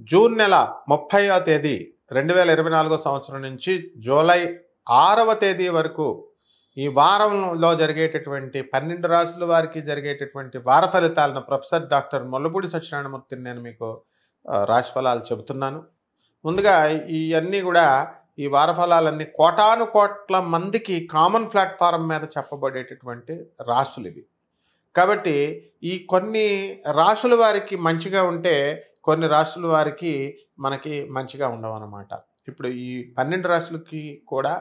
June నెల 30వ తేదీ 2024 సంవత్సరం నుంచి జూలై 6వ తేదీ వరకు ఈ వారంలో జరిగేటటువంటి 12 రాశుల వారికి జరిగేటటువంటి వార ఫలితాలను ప్రొఫెసర్ డాక్టర్ ముల్లపూడి సత్యనారాయణమూర్తిని నేను మీకు రాశి ఫలాలు చెబుతున్నాను. ముందుగా ఇవన్నీ కూడా ఈ వార ఫలాలన్నీ కోటాను కోట్ల మందికి కామన్ ప్లాట్ఫారం మీద చెప్పబడేటటువంటి రాశులు ఇవి. కాబట్టి ఈ కొన్ని రాశుల వారికి మంచిగా ఉంటే కొన్ని రాశుల వారికి మనకి మంచిగా ఉండవన్నమాట. ఇప్పుడు ఈ 12 రాశులకి కూడా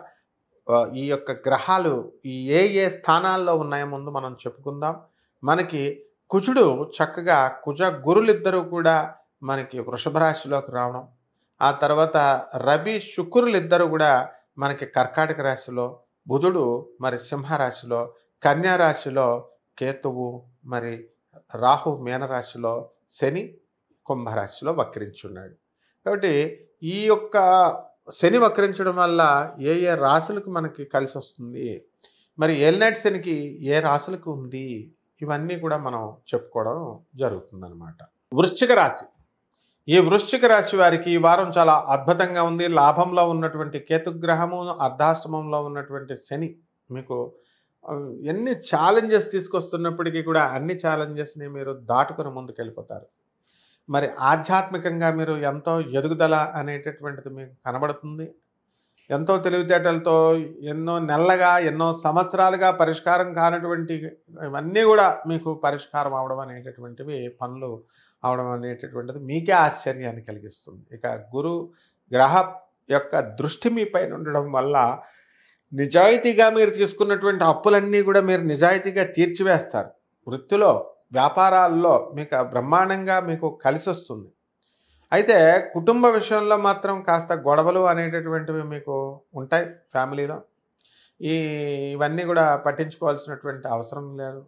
ఈ యొక్క గ్రహాలు ఏ స్థానాల్లో ఉన్నాయో ముందు మనం చెప్పుకుందాం. మనకి కుజుడు చక్కగా కుజ గురులిద్దరూ కూడా మనకి వృషభ రాశిలోకి రావడం, ఆ తర్వాత రవి శుక్రులిద్దరూ కూడా మనకి కర్కాటక రాశిలో, బుధుడు మరి సింహరాశిలో, కన్యా రాశిలో కేతువు, మరి రాహు మీనరాశిలో, శని కుంభరాశిలో వక్రించున్నాడు. కాబట్టి ఈ యొక్క శని వక్రించడం వల్ల ఏ రాశులకు మనకి కలిసి వస్తుంది, మరి ఏలినాటి శనికి ఏ రాశులకు ఉంది, ఇవన్నీ కూడా మనం చెప్పుకోవడం జరుగుతుందన్నమాట. వృశ్చిక రాశి. ఈ వృశ్చిక రాశి వారికి ఈ వారం చాలా అద్భుతంగా ఉంది. లాభంలో ఉన్నటువంటి కేతుగ్రహము, అర్ధాష్టమంలో ఉన్నటువంటి శని మీకు ఎన్ని ఛాలెంజెస్ తీసుకొస్తున్నప్పటికీ కూడా అన్ని ఛాలెంజెస్ని మీరు దాటుకుని ముందుకెళ్ళిపోతారు. మరి ఆధ్యాత్మికంగా మీరు ఎంతో ఎదుగుదల అనేటటువంటిది మీకు కనబడుతుంది. ఎంతో తెలివితేటలతో ఎన్నో నెలలుగా ఎన్నో సంవత్సరాలుగా పరిష్కారం కానటువంటి ఇవన్నీ కూడా మీకు పరిష్కారం అవడం అనేటటువంటివి, పనులు అవడం అనేటటువంటిది మీకే ఆశ్చర్యాన్ని కలిగిస్తుంది. ఇక గురు గ్రహ యొక్క దృష్టి మీ పైన ఉండడం వల్ల నిజాయితీగా మీరు తీసుకున్నటువంటి అప్పులన్నీ కూడా మీరు నిజాయితీగా తీర్చివేస్తారు. వృత్తిలో, వ్యాపారాల్లో మీకు బ్రహ్మాండంగా మీకు కలిసి వస్తుంది. అయితే కుటుంబ విషయంలో మాత్రం కాస్త గొడవలు అనేటటువంటివి మీకు ఉంటాయి ఫ్యామిలీలో. ఇవన్నీ కూడా పట్టించుకోవాల్సినటువంటి అవసరం లేదు.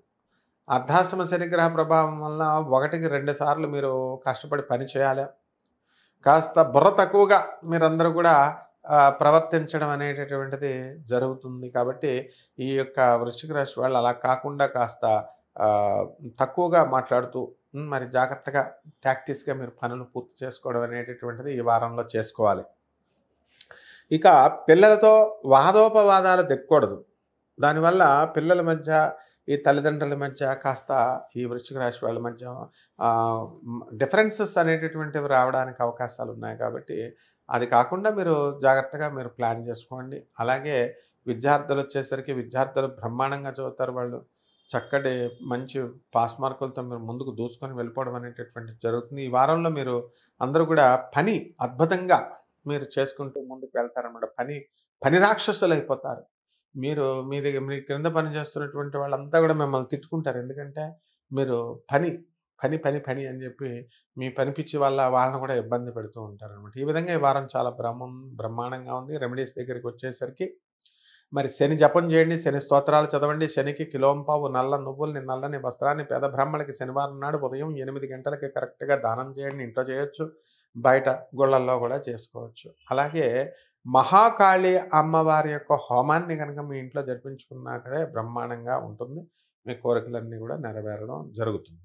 అర్ధాష్టమ శనిగ్రహ ప్రభావం వల్ల 1కి 2 సార్లు మీరు కష్టపడి పని చేయాలి. కాస్త బుర్ర తక్కువగా మీరందరూ కూడా ప్రవర్తించడం అనేటటువంటిది జరుగుతుంది. కాబట్టి ఈ యొక్క వృశ్చిక రాశి వాళ్ళు అలా కాకుండా కాస్త తక్కువగా మాట్లాడుతూ మరి జాగ్రత్తగా టాక్టిక్స్గా మీరు పనులు పూర్తి చేసుకోవడం అనేటటువంటిది ఈ వారంలో చేసుకోవాలి. ఇక పిల్లలతో వాదోపవాదాలు దిక్కకూడదు. దానివల్ల పిల్లల మధ్య, ఈ తల్లిదండ్రుల మధ్య కాస్త ఈ వృశ్చిక రాశి వాళ్ళ మధ్య డిఫరెన్సెస్ అనేటటువంటివి రావడానికి అవకాశాలు ఉన్నాయి. కాబట్టి అది కాకుండా మీరు జాగ్రత్తగా మీరు ప్లాన్ చేసుకోండి. అలాగే విద్యార్థులు వచ్చేసరికి విద్యార్థులు బ్రహ్మాండంగా చదువుతారు. వాళ్ళు చక్కటి మంచి పాస్ మార్కులతో మీరు ముందుకు దూసుకొని వెళ్ళిపోవడం అనేటటువంటిది జరుగుతుంది. ఈ వారంలో మీరు అందరూ కూడా పని అద్భుతంగా మీరు చేసుకుంటూ ముందుకు వెళ్తారన్నమాట. పని రాక్షసులు అయిపోతారు. మీరు మీ క్రింద పని చేస్తున్నటువంటి వాళ్ళంతా కూడా మిమ్మల్ని తిట్టుకుంటారు. ఎందుకంటే మీరు పని పని పని పని అని చెప్పి మీ పని పిచ్చి వాళ్ళని కూడా ఇబ్బంది పెడుతూ ఉంటారనమాట. ఈ విధంగా ఈ వారం చాలా బ్రహ్మాండంగా ఉంది. రెమెడీస్ దగ్గరికి వచ్చేసరికి మరి శని జపం చేయండి, శని స్తోత్రాలు చదవండి. శనికి కిలోంపావు నల్ల నువ్వుల్ని, నల్లని వస్త్రాన్ని పేద బ్రాహ్మణులకి శనివారం నాడు ఉదయం 8 గంటలకి కరెక్ట్గా దానం చేయండి. ఇంట్లో చేయొచ్చు, బయట గుళ్ళల్లో కూడా చేసుకోవచ్చు. అలాగే మహాకాళి అమ్మవారి యొక్క హోమాన్ని కనుక మీ ఇంట్లో జరిపించుకున్నాకనే బ్రహ్మాండంగా ఉంటుంది. మీ కోరికలన్నీ కూడా నెరవేరడం జరుగుతుంది.